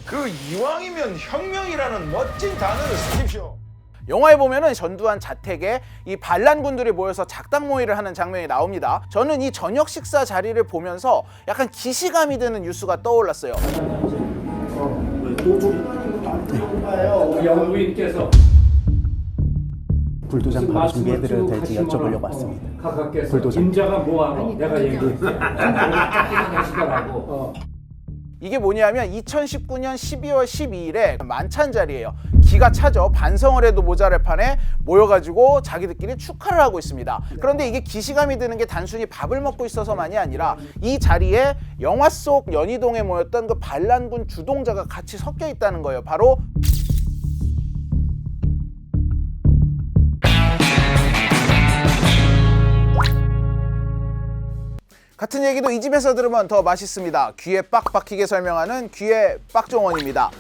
그 이왕이면 혁명이라는 멋진 단어를 쓰십시오. 영화에 보면은 전두환 자택에 이 반란군들이 모여서 작당 모의를 하는 장면이 나옵니다. 저는 이 저녁 식사 자리를 보면서 약간 기시감이 드는 뉴스가 떠올랐어요. 영부인께서 불도장 바로 준비해드려도 될지 여쭤보려고 왔습니다. 각하께서 불도장. 임자가 뭐하노? 내가 얘기했어. 하시더라고. 이게 뭐냐면 2019년 12월 12일에 만찬 자리예요. 기가 차죠. 반성을 해도 모자랄 판에 모여가지고 자기들끼리 축하를 하고 있습니다. 그런데 이게 기시감이 드는 게 단순히 밥을 먹고 있어서만이 아니라 이 자리에 영화 속 연희동에 모였던 그 반란군 주동자가 같이 섞여 있다는 거예요. 바로 같은 얘기도 이 집에서 들으면 더 맛있습니다. 귀에 빡 박히게 설명하는 귀의 빡종원입니다.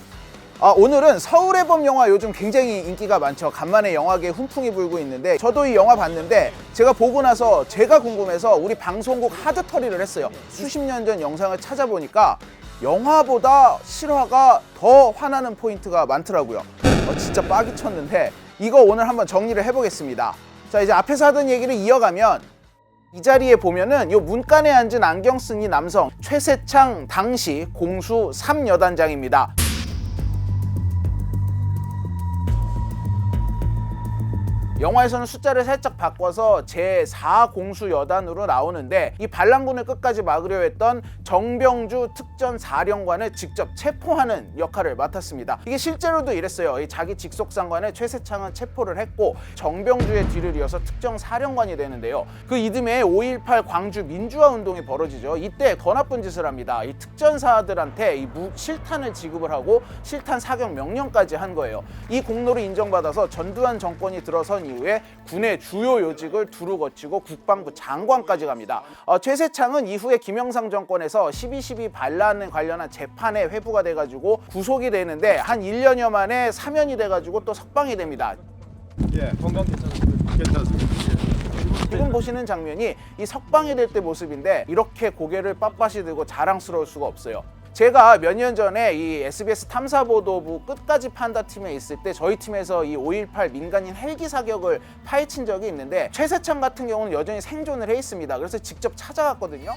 오늘은 서울의 봄 영화 요즘 굉장히 인기가 많죠. 간만에 영화계에 훈풍이 불고 있는데 저도 이 영화 봤는데 제가 보고 나서 제가 궁금해서 우리 방송국 하드터리를 했어요. 수십 년 전 영상을 찾아보니까 영화보다 실화가 더 화나는 포인트가 많더라고요. 진짜 빡이 쳤는데 이거 오늘 한번 정리를 해보겠습니다. 자, 이제 앞에서 하던 얘기를 이어가면 이 자리에 보면은 요 문간에 앉은 안경 쓴 이 남성 최세창 당시 공수 3여단장입니다. 영화에서는 숫자를 살짝 바꿔서 제4 공수여단으로 나오는데 이 반란군을 끝까지 막으려 했던 정병주 특전사령관을 직접 체포하는 역할을 맡았습니다. 이게 실제로도 이랬어요. 이 자기 직속상관을 최세창은 체포를 했고 정병주의 뒤를 이어서 특정사령관이 되는데요. 그 이듬해 5.18 광주 민주화운동이 벌어지죠. 이때 더 나쁜 짓을 합니다. 이 특전사들한테 이 실탄을 지급을 하고 실탄 사격 명령까지 한 거예요. 이 공로를 인정받아서 전두환 정권이 들어선 이후에 군의 주요 요직을 두루 거치고 국방부 장관까지 갑니다. 최세창은 이후에 김영삼 정권에서 12.12 반란에 관련한 재판에 회부가 돼가지고 구속이 되는데 한 1년여 만에 사면이 돼가지고 또 석방이 됩니다. 예, 건강 괜찮습니다. 지금 보시는 장면이 이 석방이 될 때 모습인데 이렇게 고개를 빳빳이 들고 자랑스러울 수가 없어요. 제가 몇 년 전에 이 SBS 탐사보도부 끝까지 판다 팀에 있을 때 저희 팀에서 이 5.18 민간인 헬기 사격을 파헤친 적이 있는데 최세창 같은 경우는 여전히 생존을 해 있습니다. 그래서 직접 찾아갔거든요.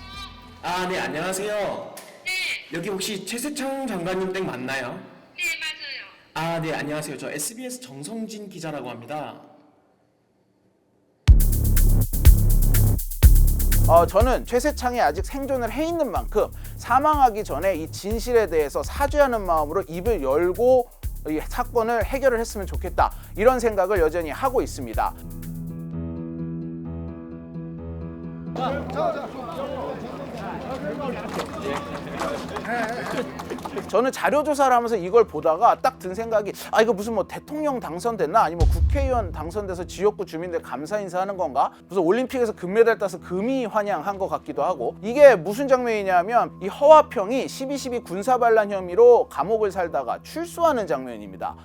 네, 안녕하세요. 네, 여기 혹시 최세창 장관님 댁 맞나요? 네, 맞아요. 네, 안녕하세요. 저 SBS 정성진 기자라고 합니다. 저는 최세창이 아직 생존을 해 있는 만큼 사망하기 전에 이 진실에 대해서 사죄하는 마음으로 입을 열고 이 사건을 해결을 했으면 좋겠다. 이런 생각을 여전히 하고 있습니다. 저는 자료조사를 하면서 이걸 보다가 딱 든 생각이 이거 무슨 뭐 대통령 당선됐나 아니면 뭐 국회의원 당선돼서 지역구 주민들 감사 인사하는 건가 무슨 올림픽에서 금메달 따서 금이 환영한 것 같기도 하고 이게 무슨 장면이냐면 이 허화평이 12.12 군사반란 혐의로 감옥을 살다가 출소하는 장면입니다.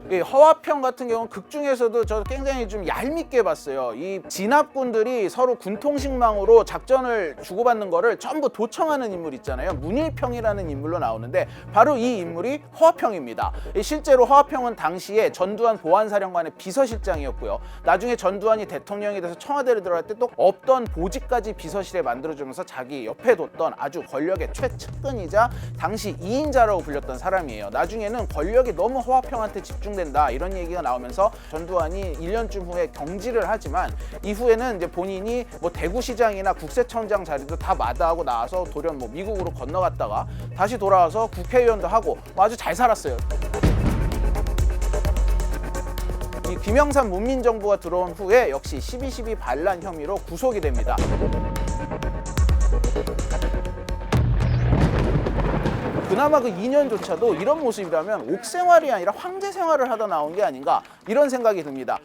이 허화평 같은 경우는 극 중에서도 저 굉장히 좀 얄밉게 봤어요. 이 진압군들이 서로 군통식망으로 작전을 주고받는 거를 전부 도청하는 인물 있잖아요. 문일평이라는 인물로 나오는데 바로 이 인물이 허화평입니다. 실제로 허화평은 당시에 전두환 보안사령관의 비서실장이었고요. 나중에 전두환이 대통령이 돼서 청와대를 들어갈 때 또 없던 보직까지 비서실에 만들어주면서 자기 옆에 뒀던 아주 권력의 최측근이자 당시 2인자라고 불렸던 사람이에요. 나중에는 권력이 너무 허화평한테 집중된다 이런 얘기가 나오면서 전두환이 1년쯤 후에 경질을 하지만 이후에는 이제 본인이 뭐 대구시장이나 국세청장 자리도 다 마다하고 나와서 돌연 뭐 미국으로 건너갔다가 다시 돌아와서 국회의원도 하고 아주 잘 살았어요. 이 김영삼 문민정부가 들어온 후에 역시 12.12 반란 혐의로 구속이 됩니다. 그나마 그 2년조차도 이런 모습이라면 옥생활이 아니라 황제 생활을 하다 나온 게 아닌가 이런 생각이 듭니다.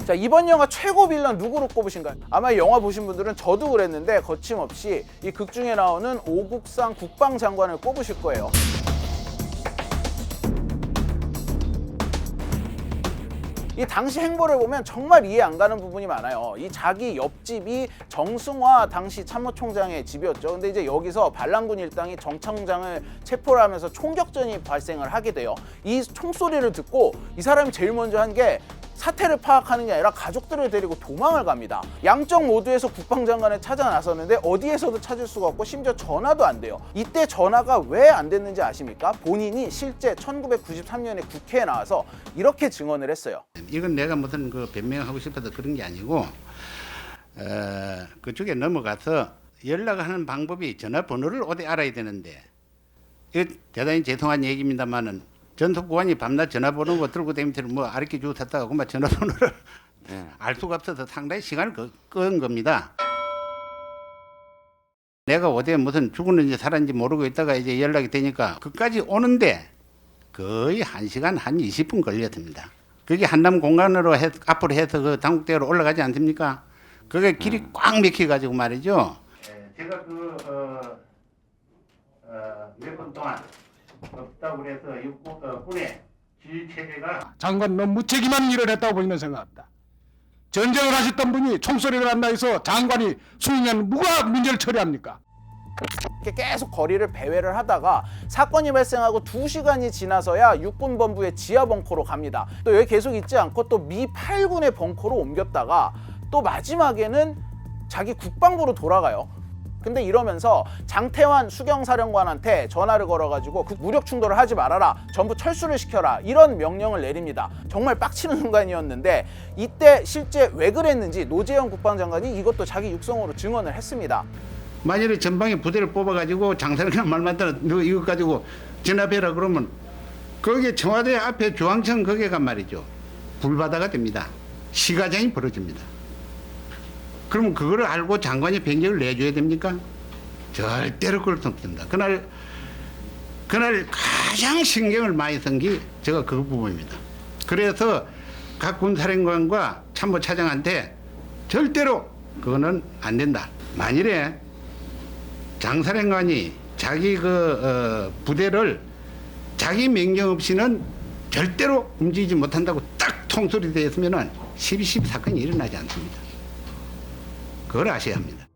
자, 이번 영화 최고 빌런 누구로 꼽으신가요? 아마 영화 보신 분들은 저도 그랬는데 거침없이 이 극 중에 나오는 오국상 국방장관을 꼽으실 거예요. 이 당시 행보를 보면 정말 이해 안 가는 부분이 많아요. 이 자기 옆집이 정승화 당시 참모총장의 집이었죠. 근데 이제 여기서 반란군 일당이 정 청장을 체포를 하면서 총격전이 발생을 하게 돼요. 이 총소리를 듣고 이 사람이 제일 먼저 한 게 사태를 파악하는 게 아니라 가족들을 데리고 도망을 갑니다. 양쪽 모두에서 국방장관을 찾아 나섰는데 어디에서도 찾을 수가 없고 심지어 전화도 안 돼요. 이때 전화가 왜 안 됐는지 아십니까? 본인이 실제 1993년에 국회에 나와서 이렇게 증언을 했어요. 이건 내가 무슨 그 변명하고 싶어서 그런 게 아니고 그쪽에 넘어가서 연락하는 방법이 전화번호를 어디 알아야 되는데 이거 대단히 죄송한 얘기입니다만은 전투보안이 밤낮 전화번호 들고 다니면서 뭐 알게 주고 탔다가 그만 전화번호를 알 수가 없어서 상당히 시간을 끄은 겁니다. 내가 어디에 무슨 죽었는지 살았는지 모르고 있다가 이제 연락이 되니까 그까지 오는데 거의 1시간 한 20분 걸렸습니다. 그게 한남 공간으로 앞으로 해서 그 당국대로 올라가지 않습니까? 그게 길이 꽉 막혀가지고 말이죠. 제가 몇 분 동안 없다고 그래서 군의 지휘체계가 장관 너무 무책임한 일을 했다고 보이는 생각합니다. 전쟁을 하셨던 분이 총소리를 한다 해서 장관이 수행하는 누가 문제를 처리합니까? 이렇게 계속 거리를 배회를 하다가 사건이 발생하고 2시간이 지나서야 육군본부의 지하 벙커로 갑니다. 또 여기 계속 있지 않고 또 미 8군의 벙커로 옮겼다가 또 마지막에는 자기 국방부로 돌아가요. 근데 이러면서 장태환 수경사령관한테 전화를 걸어가지고 그 무력 충돌을 하지 말아라, 전부 철수를 시켜라, 이런 명령을 내립니다. 정말 빡치는 순간이었는데 이때 실제 왜 그랬는지 노재현 국방장관이 이것도 자기 육성으로 증언을 했습니다. 만일에 전방에 부대를 뽑아가지고 장사령관 말 맞다라 너 이거 가지고 전화해라 그러면 거기에 청와대 앞에 중앙청 거기가 말이죠 불바다가 됩니다. 시가전이 벌어집니다. 그러면 그거를 알고 장관이 변경을 내줘야 됩니까? 절대로 그럴 수 없습니다. 그날 가장 신경을 많이 쓴 게 제가 그 부분입니다. 그래서 각 군사령관과 참모차장한테 절대로 그거는 안 된다. 만일에 장사령관이 자기 부대를 자기 명령 없이는 절대로 움직이지 못한다고 딱 통솔이 되었으면은 12.12 사건이 일어나지 않습니다. 그걸 아셔야 합니다.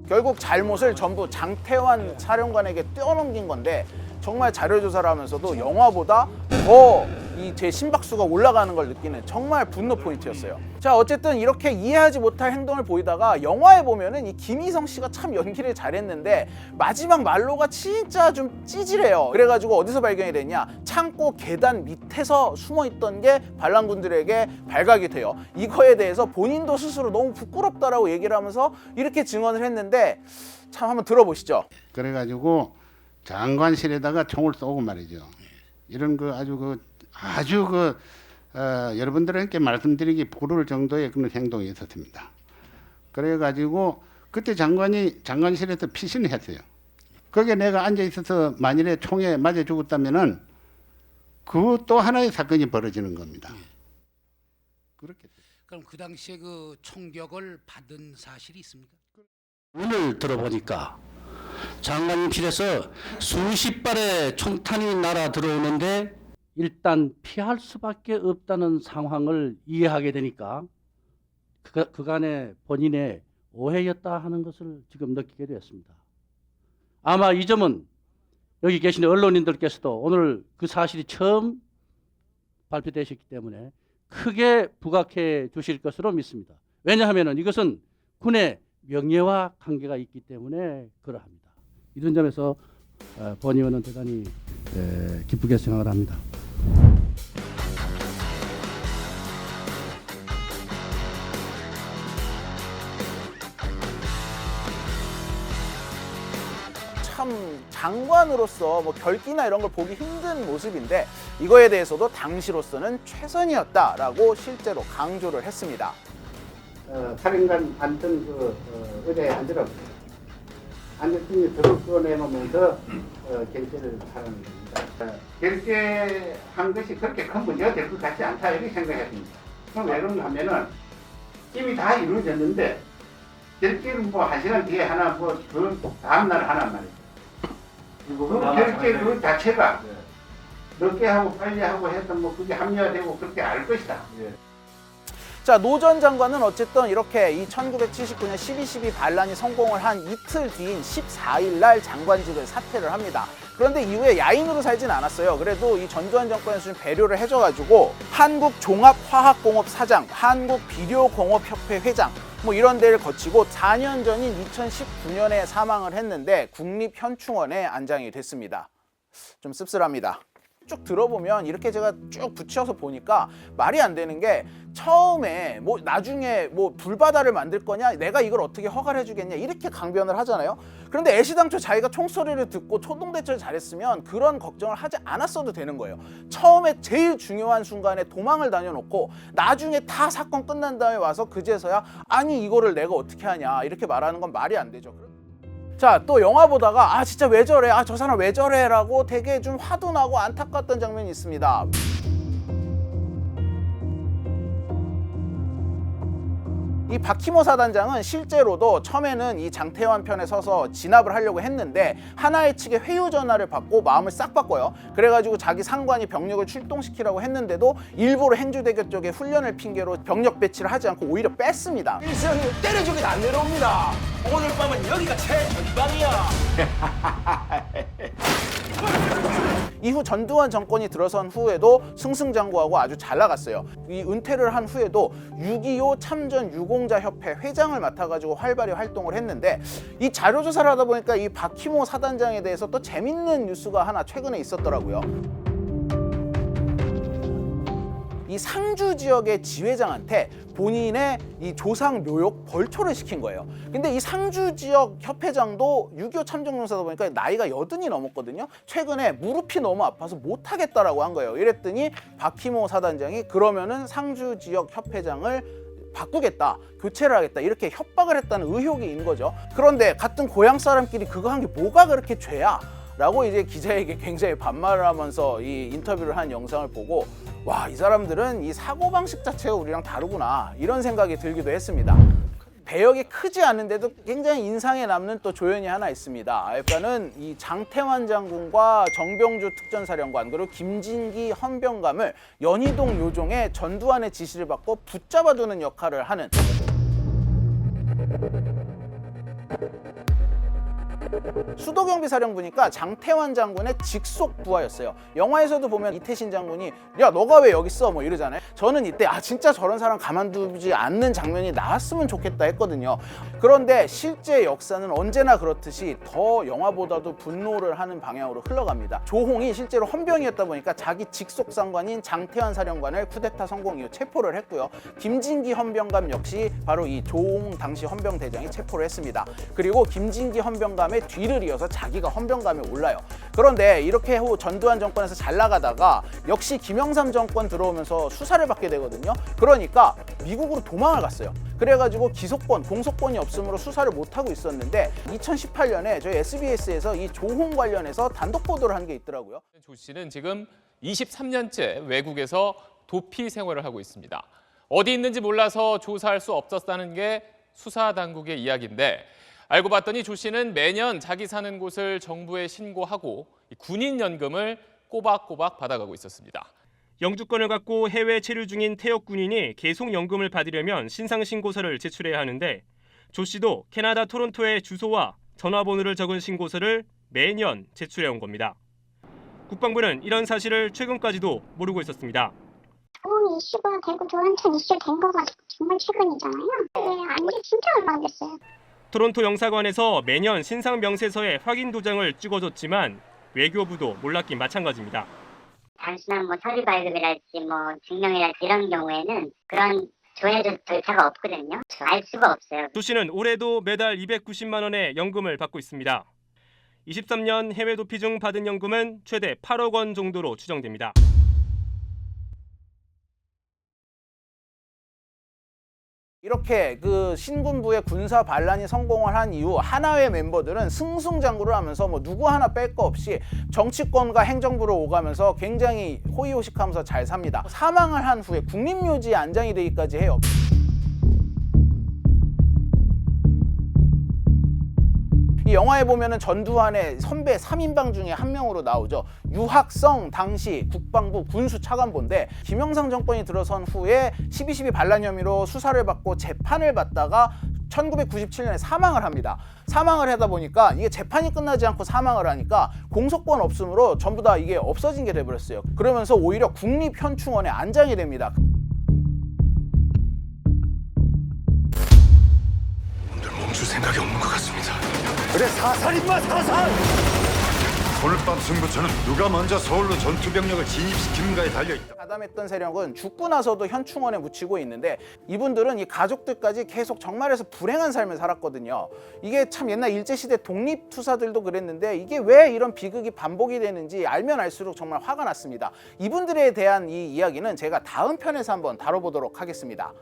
결국 잘못을 전부 장태환 사령관에게 떼어넘긴 건데 정말 자료조사를 하면서도 영화보다 더 이 제 심박수가 올라가는 걸 느끼는 정말 분노 포인트였어요. 자, 어쨌든 이렇게 이해하지 못할 행동을 보이다가 영화에 보면은 이 김희성 씨가 참 연기를 잘했는데 마지막 말로가 진짜 좀 찌질해요. 그래가지고 어디서 발견이 됐냐? 창고 계단 밑에서 숨어있던 게 반란군들에게 발각이 돼요. 이거에 대해서 본인도 스스로 너무 부끄럽다라고 얘기를 하면서 이렇게 증언을 했는데 참 한번 들어보시죠. 그래가지고 장관실에다가 총을 쏘고 말이죠. 이런 거 아주 여러분들에게 말씀드리기 부끄러울 정도의 그런 행동이 있었습니다. 그래가지고 그때 장관실에서 피신을 했어요. 거기에 내가 앉아 있어서 만일에 총에 맞아 죽었다면은 그 또 하나의 사건이 벌어지는 겁니다. 그렇게. 그럼 그 당시에 그 총격을 받은 사실이 있습니까? 오늘 들어보니까 장관님실에서 수십 발의 총탄이 날아 들어오는데 일단 피할 수밖에 없다는 상황을 이해하게 되니까 그간의 본인의 오해였다 하는 것을 지금 느끼게 되었습니다. 아마 이 점은 여기 계신 언론인들께서도 오늘 그 사실이 처음 발표되셨기 때문에 크게 부각해 주실 것으로 믿습니다. 왜냐하면 이것은 군의 명예와 관계가 있기 때문에 그러합니다. 이런 점에서 본 의원은 대단히 기쁘게 생각을 합니다. 참 장관으로서 뭐 결기나 이런 걸 보기 힘든 모습인데 이거에 대해서도 당시로서는 최선이었다라고 실제로 강조를 했습니다. 사령관 앉던 의자에 앉으라고 앉았더니 들을 꺼내놓으면서 결재를 하라는 겁니다. 결재한 것이 그렇게 큰 문제가 될 것 같지 않다 이렇게 생각했습니다. 그럼 왜 그런가 하면은 이미 다 이루어졌는데 결재를 뭐 한 시간 뒤에 하나 그 다음날 하나 말이죠. 그 결재 그 자체가 늦게 하고 빨리 하고 했던 그게 합리화되고 그렇게 알 것이다. 자, 노 전 장관은 어쨌든 이렇게 이 1979년 12.12 반란이 성공을 한 이틀 뒤인 14일 날 장관직을 사퇴를 합니다. 그런데 이후에 야인으로 살진 않았어요. 그래도 이 전두환 정권에서 좀 배려를 해줘가지고 한국종합화학공업 사장, 한국비료공업협회 회장 뭐 이런 데를 거치고 4년 전인 2019년에 사망을 했는데 국립현충원에 안장이 됐습니다. 좀 씁쓸합니다. 쭉 들어보면 이렇게 제가 쭉 붙여서 보니까 말이 안 되는 게 처음에 뭐 나중에 뭐 불바다를 만들 거냐, 내가 이걸 어떻게 허가를 해주겠냐 이렇게 강변을 하잖아요. 그런데 애시당초 자기가 총소리를 듣고 초동대처를 잘했으면 그런 걱정을 하지 않았어도 되는 거예요. 처음에 제일 중요한 순간에 도망을 다녀놓고 나중에 다 사건 끝난 다음에 와서 그제서야 아니 이거를 내가 어떻게 하냐 이렇게 말하는 건 말이 안 되죠. 자, 또 영화 보다가 아 진짜 왜 저래, 아 저 사람 왜 저래 라고 되게 좀 화도 나고 안타까웠던 장면이 있습니다. 이 박희모 사단장은 실제로도 처음에는 이 장태환 편에 서서 진압을 하려고 했는데 하나회 측의 회유 전화를 받고 마음을 싹 바꿔요. 그래가지고 자기 상관이 병력을 출동시키라고 했는데도 일부러 행주대교 쪽에 훈련을 핑계로 병력 배치를 하지 않고 오히려 뺐습니다. 일성이 때려주긴 안 내려옵니다. 오늘 밤은 여기가 최전방이야. 이후 전두환 정권이 들어선 후에도 승승장구하고 아주 잘 나갔어요. 이 은퇴를 한 후에도 6.25 참전 유공자 협회 회장을 맡아가지고 활발히 활동을 했는데 이 자료조사를 하다 보니까 이 박희모 사단장에 대해서 또 재밌는 뉴스가 하나 최근에 있었더라고요. 이 상주 지역의 지회장한테 본인의 이 조상 묘역 벌초를 시킨 거예요. 근데 이 상주 지역 협회장도 6.25 참전용사다 보니까 나이가 80이 넘었거든요. 최근에 무릎이 너무 아파서 못하겠다라고 한 거예요. 이랬더니 박희모 사단장이 그러면은 상주 지역 협회장을 바꾸겠다, 교체를 하겠다 이렇게 협박을 했다는 의혹이 있는 거죠. 그런데 같은 고향 사람끼리 그거 한 게 뭐가 그렇게 죄야? 라고 이제 기자에게 굉장히 반말을 하면서 이 인터뷰를 한 영상을 보고 와, 이 사람들은 이 사고방식 자체가 우리랑 다르구나 이런 생각이 들기도 했습니다. 배역이 크지 않은데도 굉장히 인상에 남는 또 조연이 하나 있습니다. 그러니까는 이 장태환 장군과 정병주 특전사령관 그리고 김진기 헌병감을 연희동 요종의 전두환의 지시를 받고 붙잡아두는 역할을 하는 수도경비사령부니까 장태환 장군의 직속 부하였어요. 영화에서도 보면 이태신 장군이 야 너가 왜 여기 있어 뭐 이러잖아요. 저는 이때 아 진짜 저런 사람 가만두지 않는 장면이 나왔으면 좋겠다 했거든요. 그런데 실제 역사는 언제나 그렇듯이 더 영화보다도 분노를 하는 방향으로 흘러갑니다. 조홍이 실제로 헌병이었다 보니까 자기 직속 상관인 장태환 사령관을 쿠데타 성공 이후 체포를 했고요. 김진기 헌병감 역시 바로 이 조홍 당시 헌병대장이 체포를 했습니다. 그리고 김진기 헌병감의 뒤를 이어서 자기가 헌병감에 올라요. 그런데 이렇게 후 전두환 정권에서 잘 나가다가 역시 김영삼 정권 들어오면서 수사를 받게 되거든요. 그러니까 미국으로 도망을 갔어요. 그래가지고 기소권, 공소권이 없으므로 수사를 못하고 있었는데 2018년에 저희 SBS에서 이 조홍 관련해서 단독 보도를 한 게 있더라고요. 조 씨는 지금 23년째 외국에서 도피 생활을 하고 있습니다. 어디 있는지 몰라서 조사할 수 없었다는 게 수사 당국의 이야기인데 알고 봤더니 조 씨는 매년 자기 사는 곳을 정부에 신고하고 군인연금을 꼬박꼬박 받아가고 있었습니다. 영주권을 갖고 해외 체류 중인 태역 군인이 계속 연금을 받으려면 신상신고서를 제출해야 하는데 조 씨도 캐나다 토론토의 주소와 전화번호를 적은 신고서를 매년 제출해온 겁니다. 국방부는 이런 사실을 최근까지도 모르고 있었습니다. 조홍이 이슈가 되고 조원천 이슈 된 거가 정말 최근이잖아요. 안지 진짜 얼마 됐어요. 토론토 영사관에서 매년 신상 명세서에 확인 도장을 찍어줬지만 외교부도 몰랐긴 마찬가지입니다. 단순한 서류 발급이랄지 증명이랄지 이런 경우에는 그런 조회 절차가 없거든요. 알 수가 없어요. 조 씨는 올해도 매달 290만 원의 연금을 받고 있습니다. 23년 해외 도피 중 받은 연금은 최대 8억 원 정도로 추정됩니다. 이렇게 그 신군부의 군사 반란이 성공을 한 이후 하나회 멤버들은 승승장구를 하면서 누구 하나 뺄 거 없이 정치권과 행정부를 오가면서 굉장히 호의호식하면서 잘 삽니다. 사망을 한 후에 국립묘지에 안장이 되기까지 해요. 이 영화에 보면은 전두환의 선배 3인방 중에 한 명으로 나오죠. 유학성 당시 국방부 군수 차관보인데 김영삼 정권이 들어선 후에 12.12 반란 혐의로 수사를 받고 재판을 받다가 1997년에 사망을 합니다. 사망을 하다 보니까 이게 재판이 끝나지 않고 사망을 하니까 공소권 없음으로 전부 다 이게 없어진 게 돼버렸어요. 그러면서 오히려 국립현충원에 안장이 됩니다. 오늘 멈출 생각이 없는 것 같습니다. 그래 사살 임마 사살. 오늘 밤 승부처는 누가 먼저 서울로 전투병력을 진입시키는가에 달려있다. 가담했던 세력은 죽고 나서도 현충원에 묻히고 있는데 이분들은 이 가족들까지 계속 정말에서 불행한 삶을 살았거든요. 이게 참 옛날 일제시대 독립투사들도 그랬는데 이게 왜 이런 비극이 반복이 되는지 알면 알수록 정말 화가 났습니다. 이분들에 대한 이 이야기는 제가 다음 편에서 한번 다뤄보도록 하겠습니다.